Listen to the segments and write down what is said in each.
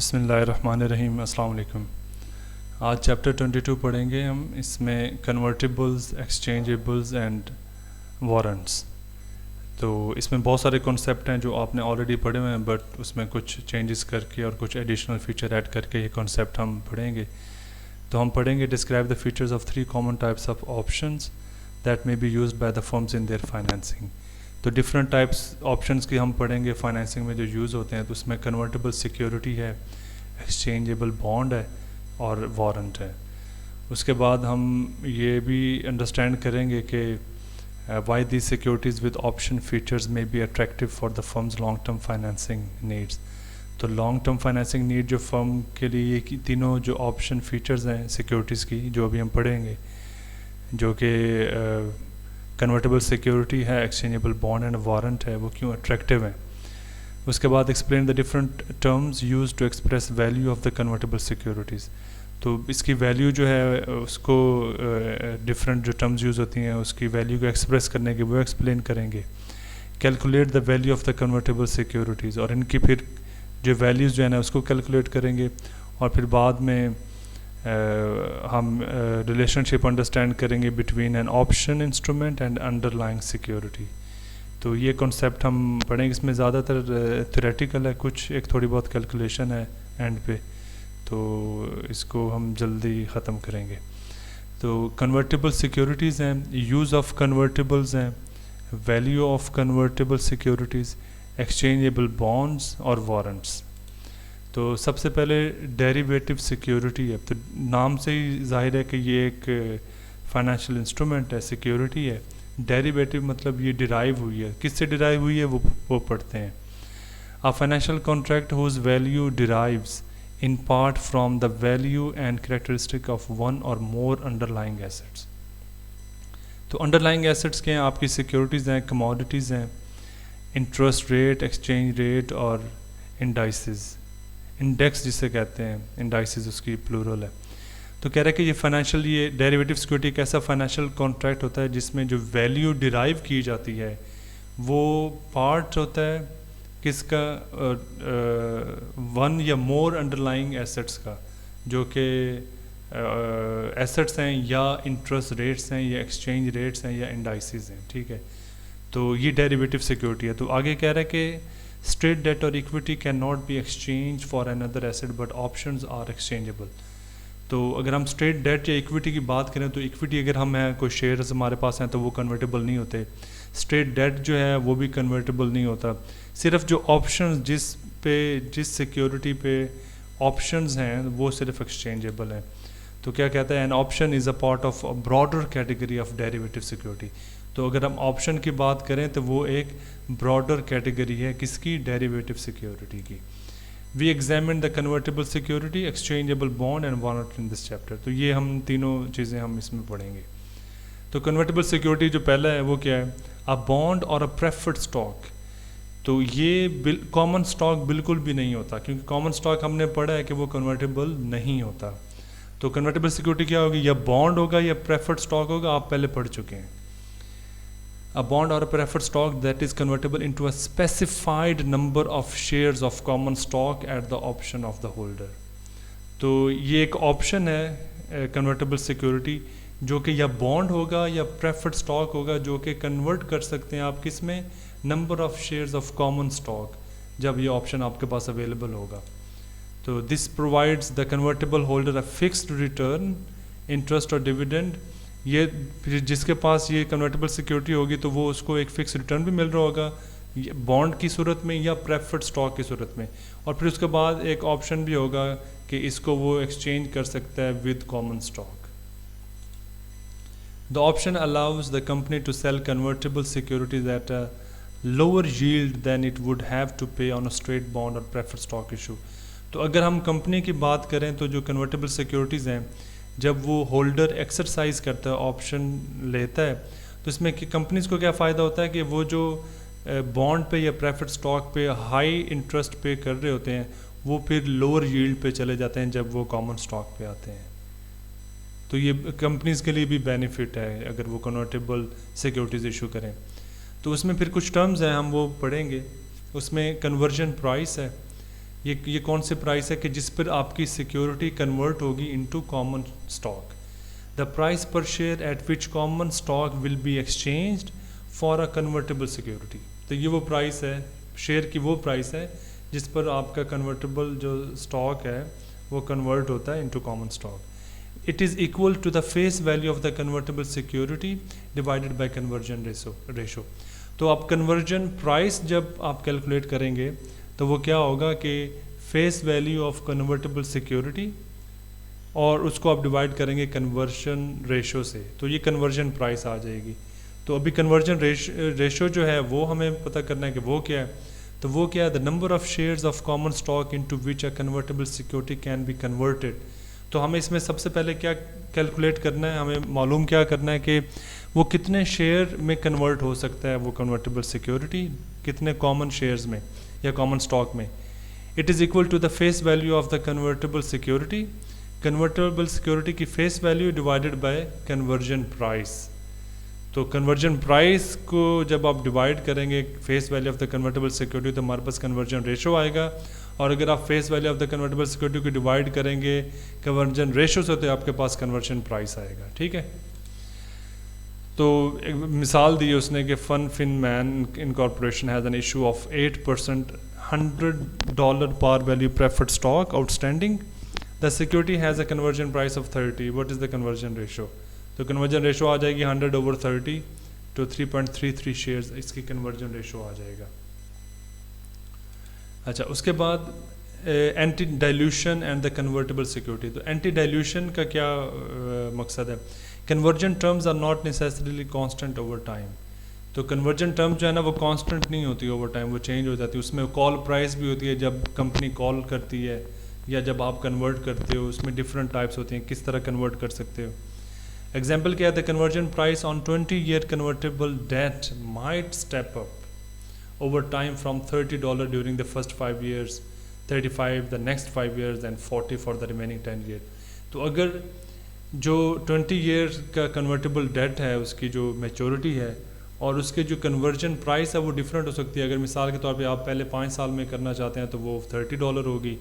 بسم اللہ الرحمن الرحیم. السلام علیکم. آج چیپٹر 22 پڑھیں گے ہم. اس میں کنورٹیبلز، ایکسچینجیبلز اینڈ وارنٹس. تو اس میں بہت سارے کنسیپٹ ہیں جو آپ نے آلریڈی پڑھے ہوئے ہیں، بٹ اس میں کچھ چینجز کر کے اور کچھ ایڈیشنل فیچر ایڈ کر کے یہ کنسیپٹ ہم پڑھیں گے. تو ہم پڑھیں گے describe the features of 3 common types of options that may be used by the firms in their financing. تو ڈفرینٹ ٹائپس آپشنس کی ہم پڑھیں گے فائنینسنگ میں جو یوز ہوتے ہیں. تو اس میں کنورٹیبل سیکیورٹی ہے، ایکسچینجیبل بانڈ ہے اور وارنٹ ہے. اس کے بعد ہم یہ بھی انڈرسٹینڈ کریں گے کہ why these securities with option features میں be attractive for the firms long term financing needs. تو لانگ ٹرم فائنینسنگ نیڈ جو فرم کے لیے یہ تینوں جو آپشن فیچرز ہیں سیکیورٹیز کی جو ابھی ہم پڑھیں گے، جو کہ کنورٹیبل سیکیورٹی ہے، ایکسچینجیبل بانڈ اینڈ وارنٹ ہے، وہ کیوں اٹریکٹیو ہیں. اس کے بعد explain the different terms use to express value of the convertible securities. تو اس کی ویلیو جو ہے اس کو ڈفرینٹ جو ٹرمز یوز ہوتی ہیں اس کی ویلیو کو ایکسپریس کرنے کے وہ ایکسپلین کریں گے. Calculate the value of the convertible securities, اور ان کی پھر جو ویلیوز جو ہے نا اس کو کیلکولیٹ کریں گے. اور پھر بعد میں ہم ریلیشن شپ انڈرسٹینڈ کریں گے between an option instrument and under lying security. تو یہ کنسیپٹ ہم پڑھیں گے. اس میں زیادہ تر تھیوریٹیکل ہے، کچھ ایک تھوڑی بہت کیلکولیشن ہے اینڈ پہ. تو اس کو ہم جلدی ختم کریں گے. تو کنورٹیبل سیکیورٹیز ہیں، یوز آف کنورٹیبلز ہیں، value of convertible securities, exchangeable bonds اور وارنٹس. تو سب سے پہلے ڈیریویٹو سیکیورٹی ہے. تو نام سے ہی ظاہر ہے کہ یہ ایک فائنینشیل انسٹرومنٹ ہے، سیکیورٹی ہے. ڈیریویٹو مطلب یہ ڈرائیو ہوئی ہے. کس سے ڈرائیو ہوئی ہے وہ پڑھتے ہیں. A financial contract whose value derives in part from the value and characteristic of one or more underlying assets. تو انڈرلائنگ ایسٹس کے ہیں آپ کی سیکیورٹیز ہیں، کموڈیٹیز ہیں، انٹرسٹ ریٹ، ایکسچینج ریٹ اور انڈائسز. انڈیکس جسے کہتے ہیں، انڈائسز اس کی پلورل ہے. تو کہہ رہے کہ یہ فائنینشیل، یہ ڈیریویٹو سیکیورٹی ایک ایسا فائنینشیل کانٹریکٹ ہوتا ہے جس میں جو ویلیو ڈرائیو کی جاتی ہے وہ پارٹ ہوتا ہے کس کا، ون یا مور انڈرلائنگ ایسٹس کا، جو کہ ایسٹس ہیں یا انٹرسٹ ریٹس ہیں یا ایکسچینج ریٹس ہیں یا انڈائسز ہیں. ٹھیک ہے. تو یہ ڈیریویٹو سیکیورٹی ہے. تو آگے کہہ رہا ہے کہ اسٹریٹ ڈیٹ اور equity can not be exchange for an other asset but options are exchangeable. تو اگر ہم اسٹریٹ ڈیٹ یا ایکویٹی کی بات کریں تو ایکویٹی اگر ہم ہیں، کوئی شیئرز ہمارے پاس ہیں تو وہ کنورٹیبل نہیں ہوتے. اسٹریٹ ڈیٹ جو ہے وہ بھی کنورٹیبل نہیں ہوتا. صرف جو آپشنز جس سیکیورٹی پہ آپشنز ہیں وہ صرف ایکسچینجیبل ہیں. تو کیا کہتا ہے، an option is a part of broader category of derivative security. تو اگر ہم آپشن کی بات کریں تو وہ ایک براڈر کیٹیگری ہے کس کی، ڈیریویٹو سیکیورٹی کی. We examine the convertible security, exchangeable bond and warrant in this chapter. تو یہ ہم تینوں چیزیں ہم اس میں پڑھیں گے. تو کنورٹیبل سیکیورٹی جو پہلا ہے وہ کیا ہے، اے بانڈ اور اے پریفرڈ اسٹاک. تو یہ کامن اسٹاک بالکل بھی نہیں ہوتا، کیونکہ کامن اسٹاک ہم نے پڑھا ہے کہ وہ کنورٹیبل نہیں ہوتا. تو کنورٹیبل سیکیورٹی کیا ہوگی، یا بانڈ ہوگا یا پریفرڈ اسٹاک ہوگا. آپ پہلے پڑھ چکے ہیں. A bond or a preferred stock that is convertible into a specified number of shares of common stock at the option of the holder. تو یہ ایک آپشن ہے کنورٹیبل سیکیورٹی، جو کہ یا بانڈ ہوگا یا پریفرڈ اسٹاک ہوگا، جو کہ کنورٹ کر سکتے ہیں آپ کس میں، number of shares of common stock, جب یہ آپشن آپ کے پاس اویلیبل ہوگا. تو this provides the convertible holder a fixed return, interest اور ڈویڈنڈ. یہ جس کے پاس یہ کنورٹیبل سیکیورٹی ہوگی تو وہ اس کو ایک فکس ریٹرن بھی مل رہا ہوگا بانڈ کی صورت میں یا پریفرڈ اسٹاک کی صورت میں. اور پھر اس کے بعد ایک آپشن بھی ہوگا کہ اس کو وہ ایکسچینج کر سکتا ہے with common stock. The option allows the company to sell convertible securities at a lower yield than it would have to pay on a straight bond or preferred stock issue. تو اگر ہم company کی بات کریں تو جو convertible securities ہیں، جب وہ ہولڈر ایکسرسائز کرتا ہے، آپشن لیتا ہے، تو اس میں کہ کمپنیز کو کیا فائدہ ہوتا ہے کہ وہ جو بانڈ پہ یا پریفرڈ اسٹاک پہ ہائی انٹرسٹ پے کر رہے ہوتے ہیں وہ پھر لوور ییلڈ پہ چلے جاتے ہیں جب وہ کامن اسٹاک پہ آتے ہیں. تو یہ کمپنیز کے لیے بھی بینیفٹ ہے اگر وہ کنورٹیبل سیکیورٹیز ایشو کریں. تو اس میں پھر کچھ ٹرمز ہیں ہم وہ پڑھیں گے. اس میں کنورژن پرائس ہے. یہ کون سی پرائس ہے کہ جس پر آپ کی سیکیورٹی کنورٹ ہوگی into common stock. The price per share at which common stock will be exchanged for a convertible security. تو یہ وہ پرائس ہے, شیئر کی وہ پرائس ہے جس پر آپ کا کنورٹیبل جو اسٹاک ہے وہ کنورٹ ہوتا ہے into common stock. It is equal to the face value of the convertible security divided by conversion ratio. تو آپ کنورژن پرائس جب آپ کیلکولیٹ کریں گے تو وہ کیا ہوگا کہ face value of convertible security اور اس کو آپ ڈیوائڈ کریں گے کنورژن ریشو سے, تو یہ کنورژن پرائس آ جائے گی. تو ابھی کنورژن ریشو جو ہے وہ ہمیں پتہ کرنا ہے کہ وہ کیا ہے. تو وہ کیا ہے, the number of shares of common stock into which a convertible security can be converted. تو ہمیں اس میں سب سے پہلے کیا کیلکولیٹ کرنا ہے, ہمیں معلوم کیا کرنا ہے کہ وہ کتنے شیئر میں کنورٹ ہو سکتا ہے وہ کنورٹیبل سیکیورٹی, کتنے کامن شیئرز میں یا کامن اسٹاک میں. It is equal to the face value of the convertible security, convertible security کی face value divided by conversion price. تو کنورژن پرائس کو جب آپ ڈیوائڈ کریں گے face value of the convertible security تو ہمارے پاس کنورژن ریشو آئے گا, اور اگر آپ face value of the convertible security کو ڈیوائڈ کریں گے کنورژن ریشو سے تو آپ کے پاس کنورژن پرائس آئے گا. ٹھیک ہے, تو ایک مثال دی اس نے کہ Fin Man incorporation has an issue of 8% $100 par value preferred stock outstanding. The security has a conversion price of 30. What is the conversion ratio? تو کنورژن ریشو آ جائے گی 100/30 to 3.33 شیئرز, اس کی کنورژن ریشو آ جائے گا. اچھا, اس کے بعد anti dilution and the convertible security. تو اینٹی ڈائلیوشن کا کیا مقصد ہے, conversion terms are not necessarily constant over time. تو کنورژن ٹرم جو ہے نا وہ کانسٹنٹ نہیں ہوتی اوور ٹائم, وہ چینج ہو جاتی ہے. اس میں کال پرائس بھی ہوتی ہے جب کمپنی کال کرتی ہے یا جب آپ کنورٹ کرتے ہو, اس میں ڈفرینٹ ٹائپس ہوتی ہیں کس طرح کنورٹ کر سکتے ہو. ایگزامپل کیا ہے, the conversion price on 20-year convertible debt might step up over time from $30 during the first 5 years, 35 the next 5 years and 40 for the remaining 10 years. تو اگر جو 20 years کا کنورٹیبل ڈیٹ ہے اس کی جو میچورٹی ہے اور اس کے جو کنورژن پرائس ہے وہ ڈفرینٹ ہو سکتی ہے. اگر مثال کے طور پہ آپ پہلے 5 سال میں کرنا چاہتے ہیں تو وہ $30 ہوگی,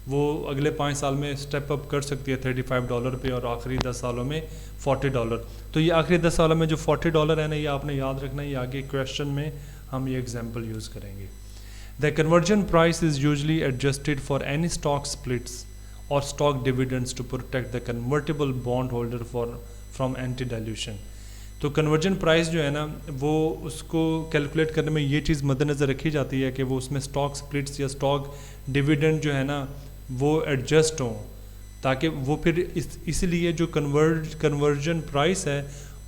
وہ اگلے 5 سال میں اسٹیپ اپ کر سکتی ہے $35 پہ, اور آخری 10 سالوں میں $40. تو یہ آخری 10 سالوں میں جو $40 ہے نا, یہ آپ نے یاد رکھنا ہے, یہ آگے کویشچن میں ہم یہ ایگزامپل یوز کریں گے. The conversion price is usually adjusted for any stock splits اور stock dividends to protect the convertible bond holder from anti dilution. تو کنورژن پرائس جو ہے نا وہ اس کو کیلکولیٹ کرنے میں یہ چیز مد نظر رکھی جاتی ہے کہ وہ اس میں اسٹاک سپلٹس یا اسٹاک ڈیویڈنڈ جو ہے نا وہ ایڈجسٹ ہوں, تاکہ وہ پھر اس لیے جو کنورژن پرائس ہے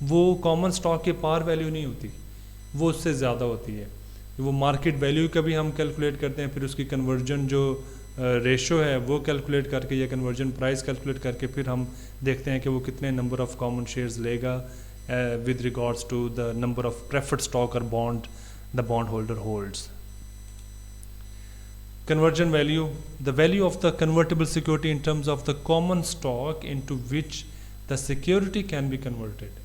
وہ کامن اسٹاک کے پار ویلیو نہیں ہوتی, وہ اس سے زیادہ ہوتی ہے. وہ مارکیٹ ویلیو کا بھی ہم کیلکولیٹ کرتے ہیں, پھر اس کی کنورژن جو ریشو ہے وہ کیلکولیٹ کر کے یا کنورژن پرائس کیلکولیٹ کر کے پھر ہم دیکھتے ہیں کہ وہ کتنے نمبر آف کامن شیئرز لے گا with regards to the number of preferred stock or bond the bond holder holds. Conversion value, the value of the convertible security in terms of the common stock into which the security can be converted.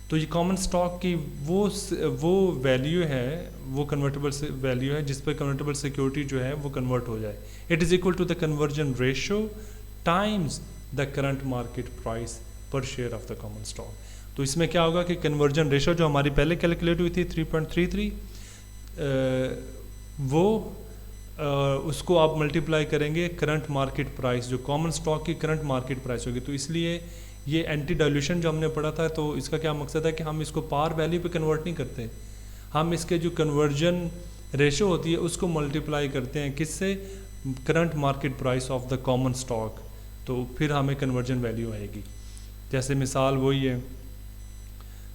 تو یہ common stock کی وہ value ہے, وہ convertible value ہے جس پہ convertible security جو ہے وہ کنورٹ ہو جائے. It is equal to the conversion ratio times the current market price per share of the common stock. تو اس میں کیا ہوگا کہ کنورژن ریشو جو ہماری پہلے کیلکولیٹ ہوئی تھی 3.33, وہ اس کو آپ ملٹیپلائی کریں گے کرنٹ مارکیٹ پرائس, جو کامن اسٹاک کی کرنٹ مارکیٹ پرائس ہوگی. تو اس لیے یہ اینٹی ڈائلیوشن جو ہم نے پڑھا تھا تو اس کا کیا مقصد ہے کہ ہم اس کو پار ویلیو پہ کنورٹ نہیں کرتے, ہم اس کے جو کنورژن ریشو ہوتی ہے اس کو ملٹیپلائی کرتے ہیں کس سے, current market price of the common stock. تو پھر ہمیں کنورژن ویلیو آئے گی. جیسے مثال وہی ہے,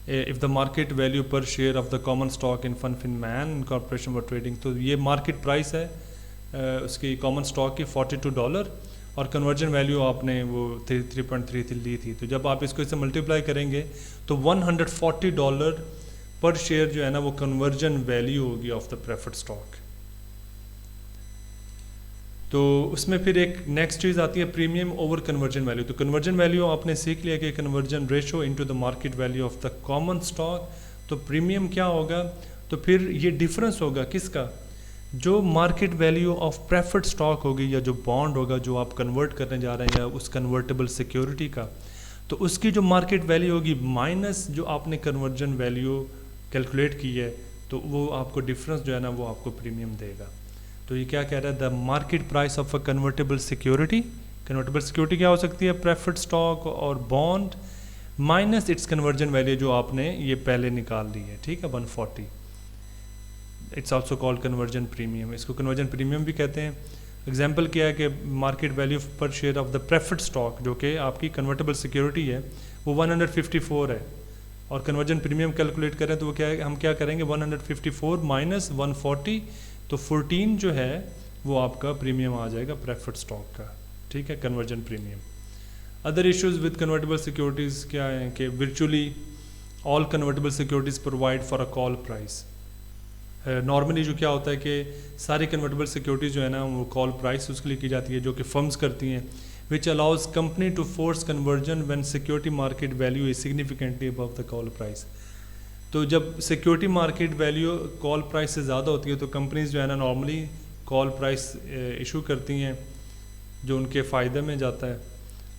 if the market value per share of the common stock in FinMan Corporation for trading, تو یہ مارکیٹ پرائس ہے اس کی کامن اسٹاک کی $42, اور کنورژن ویلیو آپ نے وہ 3.33 لی تھی. تو جب آپ اس کو اس سے ملٹیپلائی کریں گے تو $140 پر شیئر جو ہے نا وہ کنورژن ویلیو ہوگی آف دا پریفرڈ اسٹاک. تو اس میں پھر ایک نیکسٹ چیز آتی ہے پریمیم اوور کنورژن ویلیو. تو کنورژن ویلیو آپ نے سیکھ لیا کہ conversion ratio into the market value of the common stock. تو پریمیم کیا ہوگا, تو پھر یہ ڈفرینس ہوگا کس کا, جو market value of preferred stock ہوگی یا جو بانڈ ہوگا جو آپ کنورٹ کرنے جا رہے ہیں یا اس کنورٹیبل سیکیورٹی کا، تو اس کی جو مارکیٹ ویلیو ہوگی مائنس جو آپ نے کنورجن ویلیو کیلکولیٹ کی ہے، تو وہ آپ کو ڈفرینس جو ہے نا وہ آپ کو پریمیم دے گا. تو یہ کیا کہہ رہا ہے؟ The market price of a convertible security. Convertible security کیا ہو سکتی ہے؟ پریفرڈ اسٹاک اور bond minus its conversion value جو آپ نے یہ پہلے نکال لی ہے، ٹھیک ہے، 140. It's also called conversion premium. اس کو کنورجن پریمیم بھی کہتے ہیں. ایگزامپل کیا ہے کہ market value per share of the preferred stock جو کہ آپ کی کنورٹیبل سیکیورٹی ہے وہ 154 ہے، اور کنورجن پریمیم کیلکولیٹ کریں تو وہ کیا ہے؟ ہم کیا کریں گے؟ 154 مائنس 140، تو 14 جو ہے وہ آپ کا پریمیم آ جائے گا پریفرڈ اسٹاک کا، ٹھیک ہے، conversion premium. Other issues with convertible securities کیا ہیں کہ virtually all convertible securities provide for a call price. Normally جو کیا ہوتا ہے کہ ساری کنورٹیبل سیکیورٹیز جو ہے نا وہ کال پرائس اس کے لیے کی جاتی ہے جو کہ فرمز کرتی ہیں، which allows company to force conversion when security market value is significantly above the call price. تو جب سیکیورٹی مارکیٹ ویلیو کال پرائس سے زیادہ ہوتی ہے تو کمپنیز جو ہے نا نارملی کال پرائس ایشو کرتی ہیں جو ان کے فائدے میں جاتا ہے.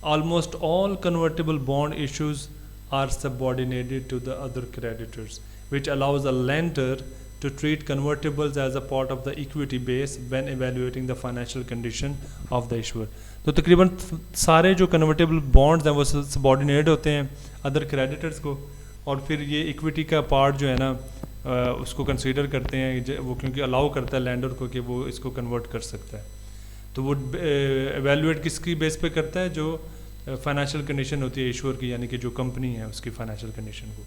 Almost all convertible bond issues are subordinated to the other creditors, which allows a lender to treat convertibles as a part of the equity base when evaluating the financial condition of the issuer. تو تقریباً سارے جو convertible bonds ہیں وہ subordinate ہوتے ہیں other creditors کو، اور پھر یہ ایکویٹی کا پارٹ جو ہے نا اس کو کنسیڈر کرتے ہیں وہ، کیونکہ الاؤ کرتا ہے لینڈر کو کہ وہ اس کو کنورٹ کر سکتا ہے. تو وہ ایویلویٹ کس کی بیس پہ کرتا ہے؟ جو فائنینشیل کنڈیشن ہوتی ہے ایشور کی، یعنی کہ جو کمپنی ہے اس کی فائنینشیل کنڈیشن کو.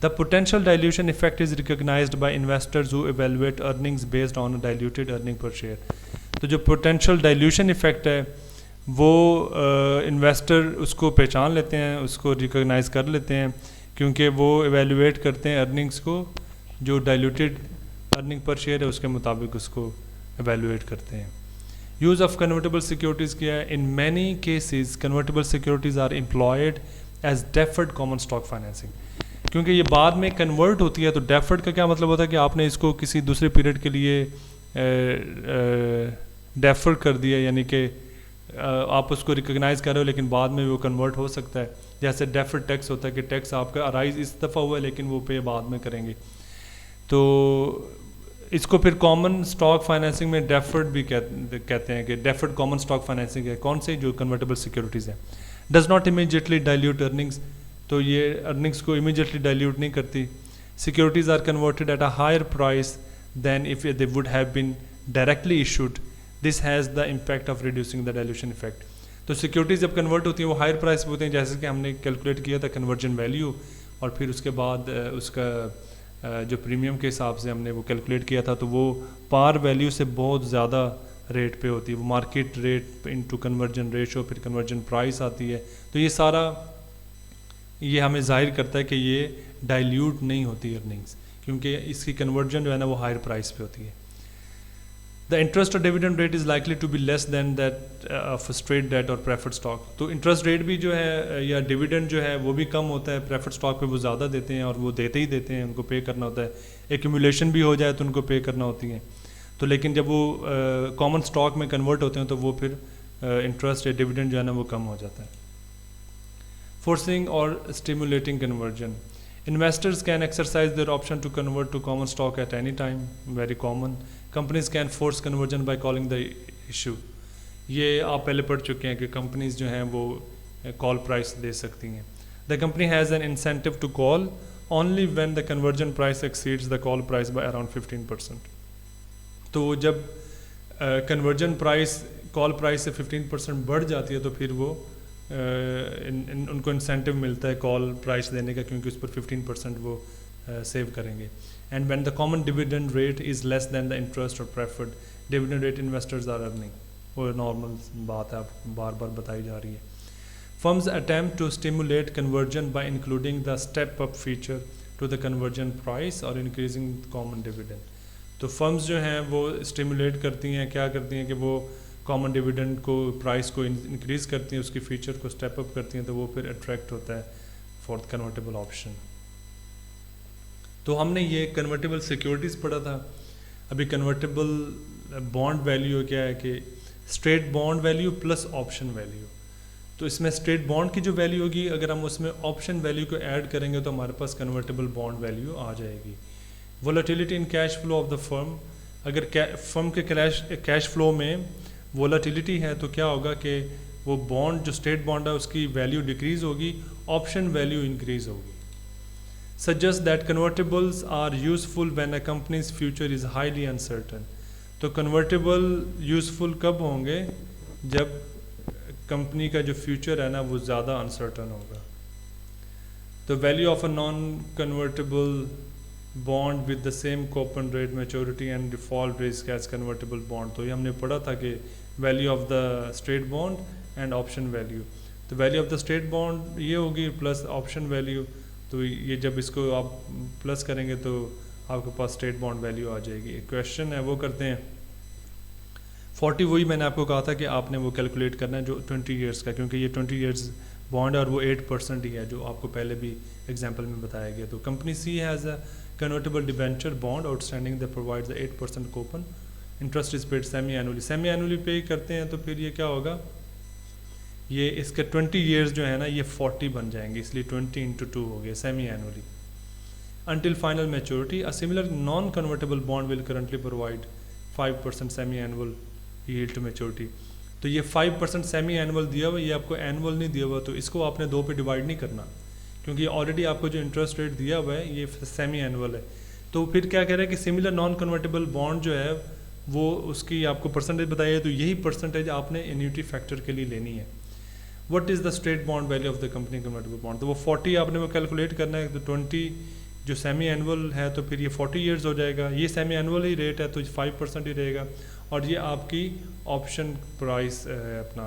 The potential dilution effect is recognized by investors who evaluate earnings based on diluted earning per share. تو جو potential dilution effect ہے وہ انویسٹر اس کو پہچان لیتے ہیں، اس کو ریکگنائز کر لیتے ہیں، کیونکہ وہ ایویلویٹ کرتے ہیں ارننگس کو جو ڈائلیوٹیڈ ارننگ پر شیئر ہے اس کے مطابق اس کو ایویلویٹ کرتے ہیں. یوز آف کنورٹیبل سیکیورٹیز کیا ہے؟ In many cases convertible securities are employed as deferred common stock financing. کیونکہ یہ بعد میں کنورٹ ہوتی ہے تو ڈیفرڈ کا کیا مطلب ہوتا ہے کہ آپ نے اس کو کسی دوسرے پیریڈ کے لیے ڈیفر کر دیا، یعنی کہ آپ اس کو ریکگنائز کر رہے ہو لیکن بعد میں وہ کنورٹ ہو سکتا ہے. جیسے ڈیفرڈ ٹیکس ہوتا ہے کہ ٹیکس آپ کا ارائز اس دفعہ ہوا ہے لیکن وہ پے بعد میں کریں گے. تو اس کو پھر کامن اسٹاک فائنینسنگ میں ڈیفرڈ بھی کہتے ہیں کہ ڈیفرڈ کامن اسٹاک فائنینسنگ ہے. کون سے؟ جو کنورٹیبل سیکیورٹیز ہیں. Does not immediately dilute earnings. تو یہ ارننگس کو امیجیٹلی ڈائلیوٹ نہیں کرتی. Securities are converted at a higher price than if they would have been directly issued. This has the impact of reducing the dilution effect. تو securities جب convert ہوتی ہیں وہ ہائر پرائس پہ ہوتے ہیں، جیسے کہ ہم نے کیلکولیٹ کیا تھا کنورجن ویلیو، اور پھر اس کے بعد اس کا جو پریمیم کے حساب سے ہم نے وہ کیلکولیٹ کیا تھا تو وہ پار ویلیو سے بہت زیادہ ریٹ پہ ہوتی ہے. وہ market rate into conversion ratio, پھر کنورجن پرائس آتی ہے. تو یہ سارا یہ ہمیں ظاہر کرتا ہے کہ یہ ڈائلیوٹ نہیں ہوتی ارننگس، کیونکہ اس کی کنورجن جو ہے نا وہ ہائر پرائس پہ ہوتی ہے. The interest or dividend rate is likely to be less than that of straight debt or preferred stock. تو انٹرسٹ ریٹ بھی جو ہے یا ڈیویڈنڈ جو ہے وہ بھی کم ہوتا ہے. پریفرڈ اسٹاک پہ وہ زیادہ دیتے ہیں اور وہ دیتے ہی دیتے ہیں، ان کو پے کرنا ہوتا ہے. ایکومولیشن بھی ہو جائے تو ان کو پے کرنا ہوتی ہیں. تو لیکن جب وہ کامن اسٹاک میں کنورٹ ہوتے ہیں تو وہ پھر انٹرسٹ یا ڈیویڈنڈ جو ہے نا وہ کم ہو جاتا ہے. Forcing or stimulating conversion. Investors can exercise their option to convert to common stock at any time. Very common. Companies can force conversion by calling the issue. یہ آپ پہلے پڑھ چکے ہیں کہ کمپنیز جو ہیں وہ کال پرائس دے سکتی ہیں. The company has an incentive to call only when the conversion price exceeds the call price by around 15%. تو جب کنورجن پرائس کال پرائس سے 15% بڑھ جاتی ہے تو پھر وہ ان کو انسینٹیو ملتا ہے کال پرائس دینے کا، کیونکہ اس پر 15% وہ سیو کریں گے. And when the common dividend rate is less than the interest اور preferred dividend rate investors are earning. وہ نارمل بات ہے، آپ بار بار بتائی جا رہی ہے. Firms attempt to stimulate conversion by including the step up feature to the conversion price اور انکریزنگ کامن ڈیویڈنڈ. تو فرمز جو ہیں وہ اسٹیمولیٹ کرتی ہیں، کیا کرتی ہیں کہ وہ کامن ڈیویڈنڈ کو پرائس کو انکریز کرتی ہیں، اس کی فیچر کو اسٹیپ اپ کرتی ہیں، تو وہ پھر اٹریکٹ ہوتا ہے فار کنورٹیبل آپشن. تو ہم نے یہ کنورٹیبل سیکیورٹیز پڑھا تھا. ابھی کنورٹیبل بانڈ ویلیو کیا ہے کہ straight bond value plus option value. تو اس میں اسٹریٹ بانڈ کی جو ویلیو ہوگی اگر ہم اس میں آپشن ویلیو کو ایڈ کریں گے تو ہمارے پاس کنورٹیبل بانڈ ویلیو آ جائے گی. وولیٹیلیٹی ان کیش فلو آف دا فرم, اگر فرم کے کیش فلو میں وولیٹیلیٹی ہے تو کیا ہوگا کہ وہ بانڈ جو اسٹریٹ بانڈ ہے اس کی ویلیو ڈیکریز ہوگی, آپشن ویلیو انکریز ہوگی. Suggest that convertibles are useful when a companies future is highly uncertain. تو کنورٹیبل یوزفل کب ہوں گے؟ جب کمپنی کا جو فیوچر ہے نا وہ زیادہ انسرٹن ہوگا. تو value of a non convertible bond with the same coupon rate maturity and default risk as convertible bond. تو یہ ہم نے پڑھا تھا کہ value of the straight bond and option value. تو value of the straight bond یہ ہوگی پلس آپشن ویلیو. تو یہ جب اس کو آپ پلس کریں گے تو آپ کے پاس اسٹریٹ بانڈ ویلیو آ جائے گی. ایک کویشچن ہے وہ کرتے ہیں. 40 وہی میں نے آپ کو کہا تھا کہ آپ نے وہ کیلکولیٹ کرنا ہے جو 20 ایئرس کا, کیونکہ یہ 20 ایئرس بانڈ ہے اور وہ 8% ہی ہے جو آپ کو پہلے بھی ایگزامپل میں بتایا گیا. تو company C has a convertible debenture bond outstanding that provides 8% coupon. Interest is paid semi annually. Semi annually pay کرتے ہیں تو پھر یہ کیا ہوگا, یہ اس کے 20 ایئرس جو ہے نا یہ 40 بن جائیں گے, اس لیے 20 into 2 ہو گیا semi annually. Until final maturity a similar naan convertible bond will currently provide 5% semi annual yield to maturity. تو یہ 5% سیمی اینول دیا ہوا, یہ آپ کو اینول نہیں دیا ہوا, تو اس کو آپ نے 2 پہ ڈیوائڈ نہیں کرنا کیونکہ آلریڈی آپ کو جو انٹرسٹ ریٹ دیا ہوا ہے یہ سیمی اینول ہے. تو پھر کیا کہہ رہا ہے کہ سملر نان کنورٹیبل بانڈ جو ہے وہ اس کی آپ کو پرسنٹیج بتائی ہے, تو یہی پرسنٹیج آپ نے انیوٹی فیکٹر کے لیے لینی ہے. What is the straight bond value of the company convertible bond. تو وہ 40 آپ نے وہ کیلکولیٹ کرنا ہے. تو 20 جو سیمی اینول ہے تو پھر یہ 40 ایئرز ہو جائے گا. یہ سیمی اینول ہی ریٹ ہے تو 5% ہی رہے گا, اور یہ آپ کی آپشن پرائس اپنا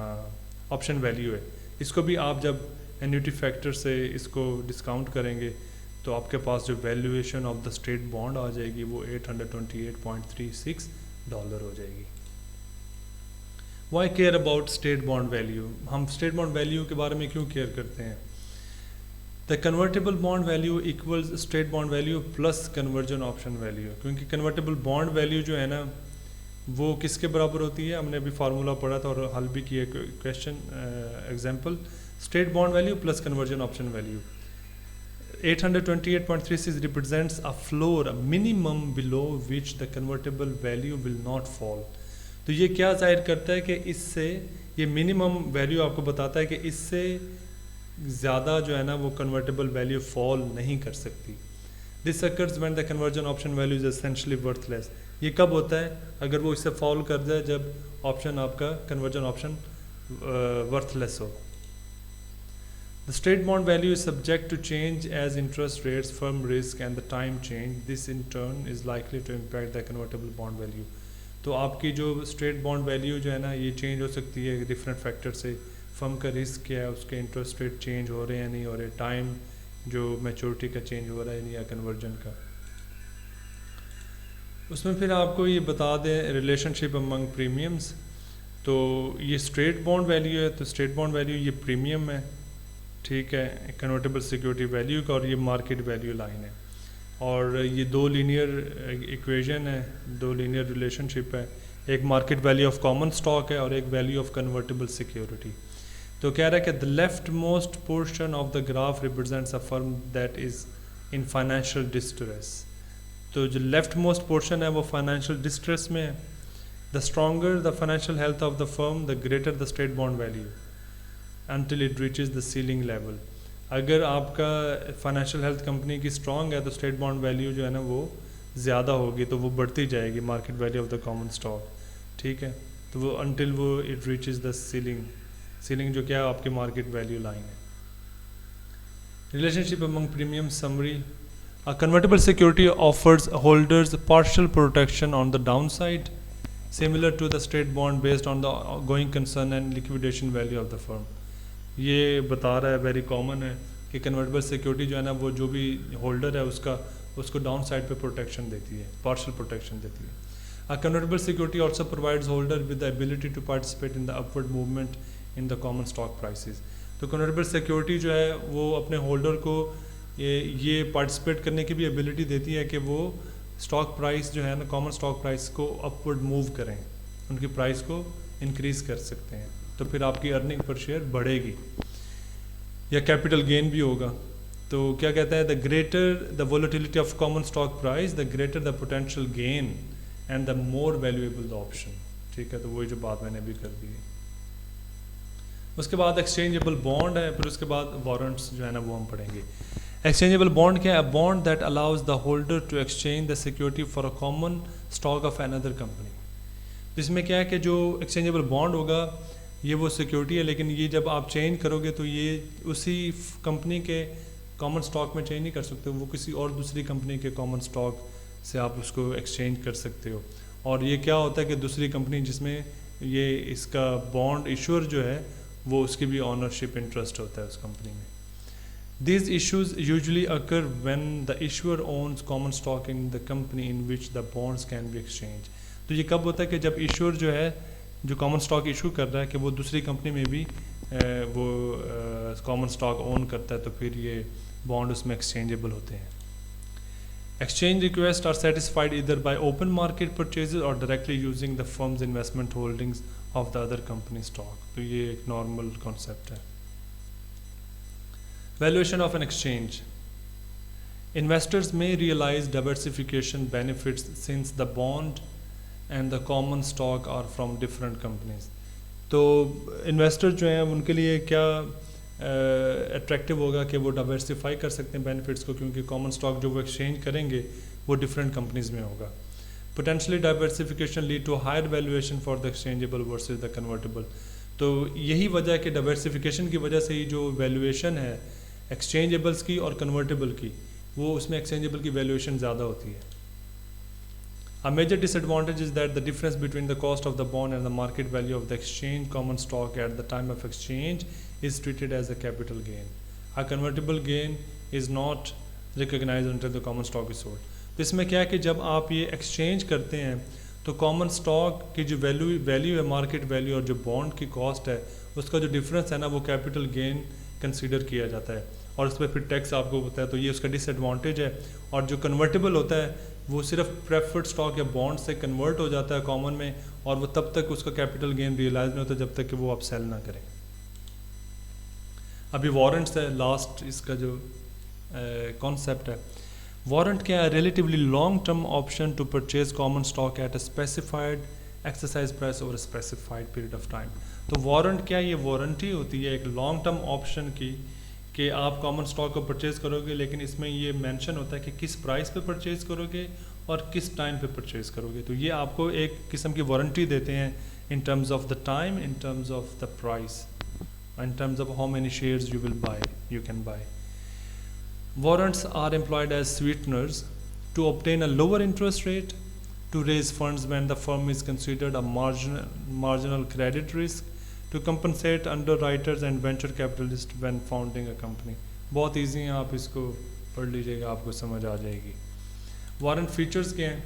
آپشن ویلیو ہے. اس کو بھی آپ جب انیوٹی فیکٹر سے اس کو ڈسکاؤنٹ کریں گے تو آپ کے پاس جو valuation of the straight bond آ جائے گی وہ $828.36 ہو جائے گی. Why care about straight bond value. ہم اسٹریٹ بانڈ ویلیو کے بارے میں کیوں کیئر کرتے ہیں؟ The convertible bond value equals straight bond value plus conversion option value. کیونکہ کنورٹیبل بانڈ ویلیو جو ہے نا وہ کس کے برابر ہوتی ہے؟ ہم نے ابھی فارمولا پڑھا تھا اور حل بھی کیا question example. Straight bond value plus conversion option value. 828.36 represents a floor, a minimum below which the convertible value will not fall. تو یہ کیا ظاہر کرتا ہے کہ اس سے یہ منیمم ویلیو آپ کو بتاتا ہے کہ اس سے زیادہ جو ہے نا وہ کنورٹیبل ویلیو فال نہیں کر سکتی. This occurs when the conversion option value is essentially worthless. یہ کب ہوتا ہے؟ اگر وہ اس سے فال کر جائے جب آپشن آپ کا conversion option worth less who. The straight bond value is subject to change as interest rates, firm risk and the time change. This in turn is likely to impact the convertible bond value. تو آپ کی جو street bond value جو ہے نا یہ change ہو سکتی ہے ڈفرینٹ فیکٹر سے. فرم کا رسک کیا ہے, اس کے انٹرسٹ ریٹ چینج ہو رہے ہیں نہیں ہو رہے, ٹائم جو میچورٹی کا چینج ہو رہا ہے نہیں یا کنورجن کا. اس میں پھر آپ کو یہ بتا دیں ریلیشن شپ امنگ پریمیمس. تو یہ اسٹریٹ بانڈ ویلیو ہے تو اسٹریٹ بانڈ ویلیو یہ پریمیم ہے, ٹھیک ہے, کنورٹیبل سیکورٹی ویلیو کا, اور یہ مارکیٹ ویلیو لائن ہے. اور یہ 2 لینئر ایکویژن ہے, 2 لینئر ریلیشن شپ ہے. ایک market value of common stock ہے اور ایک ویلیو آف کنورٹیبل سیکورٹی. تو کہہ رہا ہے کہ the left most portion of the graph represents a firm that is in financial distress. تو جو لیفٹ موسٹ پورشن ہے وہ فائنینشیل ڈسٹریس میں ہے. The stronger the financial health of the firm the greater the straight bond value until it reaches the ceiling level. اگر آپ کا financial health company کی اسٹرانگ ہے تو اسٹریٹ بانڈ ویلیو جو ہے نا وہ زیادہ ہوگی, تو وہ بڑھتی جائے گی market value of the common stock, ٹھیک ہے. تو وہ انٹل وہ اٹ ریچز دا سیلنگ جو کیا ہے آپ کی مارکیٹ ویلیو لائن ہے. Relation ship Umang premium summary. A convertible security offers holders partial protection on the downside, similar to the straight bond based on the going concern and liquidation value of the firm. یہ بتا رہا ہے very common ہے کہ convertible security جو ہے نا وہ جو بھی ہولڈر ہے اس کو ڈاؤن سائڈ پہ پروٹیکشن دیتی ہے, پارشل پروٹیکشن دیتی ہے. A convertible security also provides holder with the ability to participate in the upward movement in the common stock prices. تو کنورٹیبل سیکورٹی جو ہے وہ اپنے ہولڈر کو یہ پارٹیسپیٹ کرنے کی بھی ایبلٹی دیتی ہے کہ وہ اسٹاک پرائس جو ہے نا کامن اسٹاک پرائس کو اپورڈ موو کریں, ان کی پرائس کو انکریز کر سکتے ہیں, تو پھر آپ کی ارننگ پر شیئر بڑھے گی, یا کیپٹل گین بھی ہوگا. تو کیا کہتا ہے, the greater the volatility of common stock price the greater the potential gain and the more valuable the option. ٹھیک ہے, تو وہی جو بات میں نے ابھی کر دی ہے. اس کے بعد ایکسچینجیبل بانڈ ہے, پھر اس کے بعد وارنٹس جو ہے نا وہ ہم پڑھیں گے. ایکسچینجیبل بانڈ کیا ہے؟ Bond that allows the holder to exchange the security for a common stock of another company. جس میں کیا ہے کہ جو ایکسچینجیبل بانڈ ہوگا یہ وہ سیکورٹی ہے, لیکن یہ جب آپ چینج کرو گے تو یہ اسی کمپنی کے کامن اسٹاک میں چینج نہیں کر سکتے, وہ کسی اور دوسری کمپنی کے کامن اسٹاک سے آپ اس کو ایکسچینج کر سکتے ہو. اور یہ کیا ہوتا ہے کہ دوسری کمپنی جس میں یہ اس کا بانڈ ایشور جو ہے وہ اس کی بھی آنرشپ انٹرسٹ ہوتا ہے اس کمپنی میں. These issues usually occur when the issuer owns common stock in the company in which the bonds can be exchange. تو یہ کب ہوتا ہے کہ جب ایشور جو ہے جو کامن اسٹاک ایشو کر رہا ہے کہ وہ دوسری کمپنی میں بھی وہ کامن اسٹاک اون کرتا ہے, تو پھر یہ بانڈ اس میں ایکسچینجیبل ہوتے ہیں. Exchange request are satisfied either by open market purchases اور directly using the firm's investment holdings of the other company stock. تو یہ ایک نارمل کانسیپٹ ہے. Valuation of an exchange. Investors میں realize diversification benefits since the bond and the common stock are from different companies. تو investor جو ہیں ان کے لیے کیا اٹریکٹیو ہوگا کہ وہ ڈائیورسیفائی کر سکتے ہیں بینیفٹس کو, کیونکہ کامن اسٹاک جو وہ ایکسچینج کریں گے وہ ڈفرینٹ کمپنیز میں ہوگا. Potentially diversification lead to higher valuation for the exchangeable versus the convertible. تو یہی وجہ ہے کہ ڈائیورسیفیکیشن کی وجہ سے ہی جو ویلیویشن ہے ایکسچینجیبلس کی اور کنورٹیبل کی, وہ اس میں ایکسچینجیبل کی ویلیویشن زیادہ ہوتی ہے. A major disadvantage is that the difference between the cost of the bond and the market value of the exchange common stock at the time of exchange is treated as a capital gain. A convertible gain is not recognized until the common stock is sold. تو اس میں کیا ہے کہ جب آپ یہ exchange کرتے ہیں تو کامن اسٹاک کی جو ویلیو ہے, مارکیٹ ویلیو, اور جو بانڈ کی کاسٹ ہے اس کا جو ڈفرینس ہے نا وہ کیپٹل گین کنسیڈر کیا جاتا ہے, اور اس پہ پھر ٹیکس آپ کو ہوتا ہے. تو یہ اس کا ڈس ایڈوانٹیج ہے. اور جو کنورٹیبل ہوتا ہے وہ صرف پریفرڈ اسٹاک یا بانڈ سے کنورٹ ہو جاتا ہے کامن میں, اور وہ تب تک اس کا کیپٹل گین ریئلائز نہیں ہوتا جب تک کہ وہ آپ سیل نہ کریں. ابھی وارنٹس ہے لاسٹ اس کا جو کانسیپٹ ہے. وارنٹ کیا ہے؟ Relatively long term option to purchase common stock at a specified exercise price over specified period of time. تو وارنٹ کیا ہے؟ یہ وارنٹی ہوتی ہے ایک لانگ ٹرم آپشن کی کہ آپ کامن اسٹاک کو پرچیز کرو گے, لیکن اس میں یہ مینشن ہوتا ہے کہ کس پرائس پہ پرچیز کرو گے اور کس ٹائم پہ پرچیز کرو گے. تو یہ آپ کو ایک قسم کی وارنٹی دیتے ہیں in terms of the time, in terms of the price, in terms of how many shares you can buy. Warrants are employed as sweeteners to obtain a lower interest rate, to raise funds when the firm is considered a marginal credit risk, to compensate underwriters and venture capitalists when founding a company. بہت easy ہیں, آپ اس کو پڑھ لیجئے گا, آپ کو سمجھ آ جائے گی. وارنٹ فیچرز کیا ہیں؟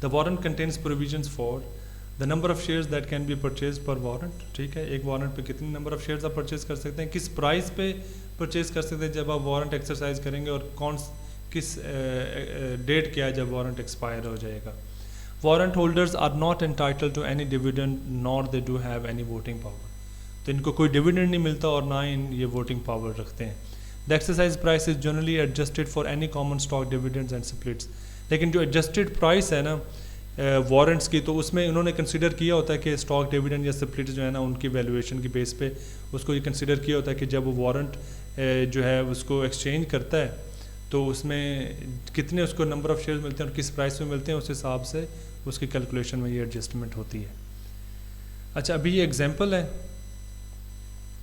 The warrant contains provisions for the number of shares that can be purchased per warrant. ٹھیک ہے, ایک وارنٹ پہ کتنی نمبر آف شیئرز آپ پرچیز کر سکتے ہیں, کس پرائز پہ پرچیز کر سکتے ہیں جب آپ وارنٹ ایکسرسائز کریں گے, اور کس ڈیٹ کیا ہے جب وارنٹ ایکسپائر ہو جائے گا. Warrant holders are not entitled to any dividend nor they do have any voting power. تو ان کو کوئی ڈیویڈنڈ نہیں ملتا اور نہ ہی یہ ووٹنگ پاور رکھتے ہیں. The exercise price is generally adjusted for any common stock dividends and splits. لیکن جو ایڈجسٹڈ پرائس ہے نا وارنٹس کی, تو اس میں انہوں نے کنسیڈر کیا ہوتا ہے کہ اسٹاک ڈیویڈنڈ یا سپلٹس جو ہے نا ان کی ویلیویشن کی بیس پہ اس کو یہ کنسیڈر کیا ہوتا ہے کہ جب وہ وارنٹ جو ہے اس کو ایکسچینج کرتا ہے تو اس میں کتنے اس کو نمبر آف شیئرز ملتے ہیں اور کس پرائس میں ملتے ہیں, اس حساب سے اس کی کیلکولیشن میں یہ ایڈجسٹمنٹ ہوتی ہے. اچھا, ابھی یہ ایگزامپل ہے,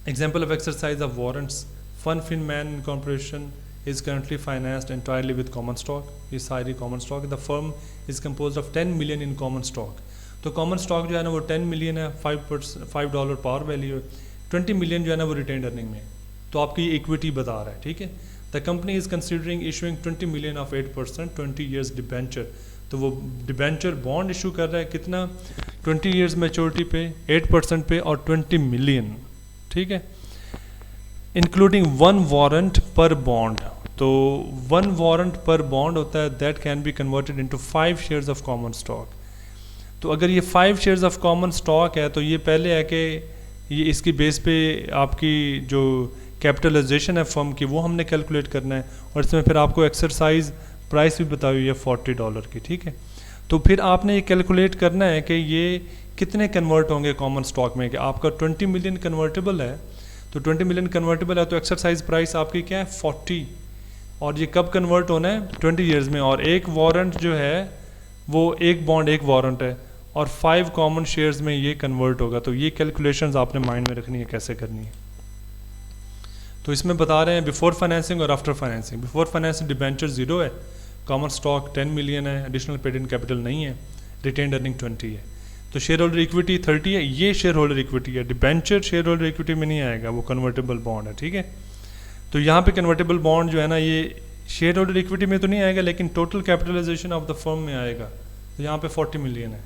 example of exercise of warrants. Fun Fun Man Incorporation is currently financed entirely with common stock. یہ ساری common stock. The firm is composed of 10 million in common stock. تو common stock جو ہے نا وہ 10 million ہے, $5 par value ہے, 20 million جو ہے نا وہ retained earning میں. تو آپ کی یہ equity بتا رہا ہے, ٹھیک ہے. The company is considering issuing 20 million of 8%, 20 years debenture. تو وہ debenture bond issue کر رہا ہے کتنا, 20 years maturity پہ, 8% پہ اور 20 million, ٹھیک ہے, including one warrant per bond. تو 1 وارنٹ پر بانڈ ہوتا ہے that can be converted into 5 shares of common stock. تو اگر یہ 5 شیئرز آف کامن اسٹاک ہے تو یہ پہلے ہے کہ یہ اس کی بیس پہ آپ کی جو کیپٹلائزیشن ہے فرم کی وہ ہم نے کیلکولیٹ کرنا ہے, اور اس میں پھر آپ کو ایکسرسائز پرائس بھی بتائی ہوئی ہے $40 کی, ٹھیک ہے. تو پھر آپ نے یہ کیلکولیٹ کرنا ہے کہ یہ کتنے کنورٹ ہوں گے کامن اسٹاک میں, کہ آپ کا 20 ملین کنورٹیبل ہے, تو 20 ملین کنورٹیبل ہے تو ایکسرسائز پرائس آپ کی کیا ہے 40, اور یہ کب کنورٹ ہونا ہے 20 ایئرز میں, اور ایک وارنٹ جو ہے وہ ایک بانڈ ایک وارنٹ ہے, اور 5 کامن شیئرز میں یہ کنورٹ ہوگا. تو یہ کیلکولیشنز آپ نے مائنڈ میں رکھنی ہے کیسے کرنی ہے. تو اس میں بتا رہے ہیں بیفور فائنینسنگ اور after financing. Before financing debenture 0 ہے, کامن اسٹاک 10 ملین ہے, ایڈیشنل پیڈ ان کیپٹل نہیں ہے, ریٹینڈ ارننگ 20 ہے. تو شیئر ہولڈر ایکویٹی 30 ہے, یہ شیئر ہولڈر ایکویٹی ہے, ڈیبینچر شیئر ہولڈر ایکویٹی میں نہیں آئے گا, وہ کنورٹیبل بانڈ ہے, ٹھیک ہے. تو یہاں پہ کنورٹیبل بانڈ جو ہے نا یہ شیئر ہولڈر ایکویٹی میں تو نہیں آئے گا لیکن ٹوٹل کیپٹلائزیشن آف دا فرم میں آئے گا, تو یہاں پہ 40 ملین ہے.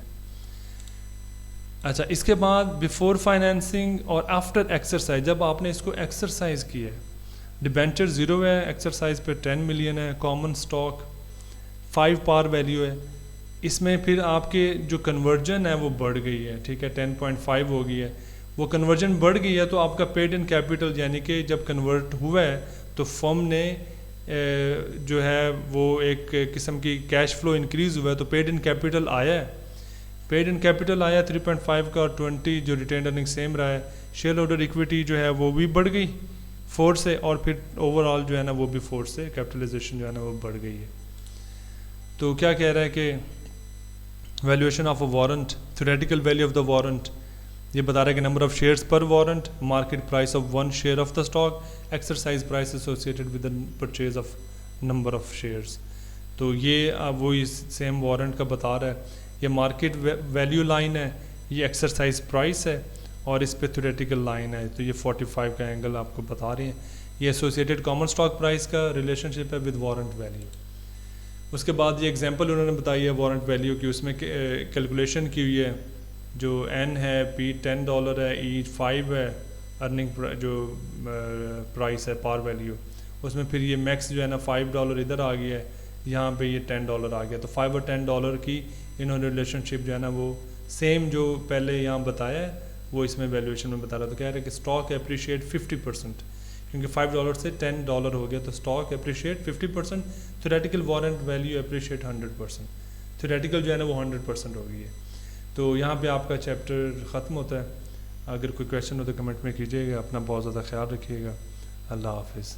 اچھا, اس کے بعد بیفور فائنینسنگ اور آفٹر ایکسرسائز, جب آپ نے اس کو ایکسرسائز کی ہے, ڈیبینچر 0 ہے, ایکسرسائز پہ 10 ملین ہے, کامن اسٹاک 5 پار ویلیو ہے, اس میں پھر آپ کے جو کنورجن ہے وہ بڑھ گئی ہے, ٹھیک ہے, 10.5 ہو گئی ہے. وہ کنورجن بڑھ گئی ہے تو آپ کا پیڈ ان کیپٹل یعنی کہ جب کنورٹ ہوا ہے تو فرم نے جو ہے وہ ایک قسم کی کیش فلو انکریز ہوا ہے, تو پیڈ ان کیپٹل آیا ہے, پیڈ ان کیپٹل آیا 3.5 کا, اور 20 جو ریٹینڈ ارننگ سیم رہا ہے. شیئر ہولڈر ایکویٹی جو ہے وہ بھی بڑھ گئی 4 سے, اور پھر اوور آل جو ہے نا وہ بھی 4 سے کیپٹلائزیشن جو ہے نا وہ بڑھ گئی ہے. تو کیا کہہ رہا ہے کہ valuation of a warrant, theoretical value of the warrant, یہ بتا رہا ہے کہ number of shares per warrant, market price of 1 share of the stock, exercise price associated with the purchase of number of shares. تو یہ وہی same warrant کا بتا رہا ہے. یہ مارکیٹ ویلیو لائن ہے, یہ ایکسرسائز پرائس ہے, اور اس پہ تھیوریٹیکل لائن ہے, تو یہ 45 کا اینگل آپ کو بتا رہے ہیں. یہ ایسوسیٹیڈ کامن اسٹاک پرائس کا ریلیشن شپ ہے ود وارنٹ ویلیو. اس کے بعد یہ ایگزامپل انہوں نے بتائی ہے وارنٹ ویلیو کی, اس میں کیلکولیشن کی ہوئی ہے, جو N ہے, P $10 ہے, E 5 ہے, ارننگ جو پرائس ہے پار ویلیو, اس میں پھر یہ میکس جو ہے نا $5 ادھر آ گیا ہے, یہاں پہ یہ $10 آ گیا. تو 5 اور $10 کی انہوں نے ریلیشن شپ جو ہے نا وہ سیم جو پہلے یہاں بتایا ہے وہ اس میں ویلیویشن میں بتا رہا. تو کہہ رہے ہیں کہ اسٹاک اپریشیٹ 50%, کیونکہ $5 سے $10 ہو گیا, تو stock appreciate 50%, theoretical warrant value appreciate 100%, theoretical جو ہے نا وہ 100% ہو گئی ہے. تو یہاں پہ آپ کا چیپٹر ختم ہوتا ہے. اگر کوئی کویشچن ہو تو کمنٹ میں کیجیے گا. اپنا بہت زیادہ خیال رکھیے گا. اللہ حافظ.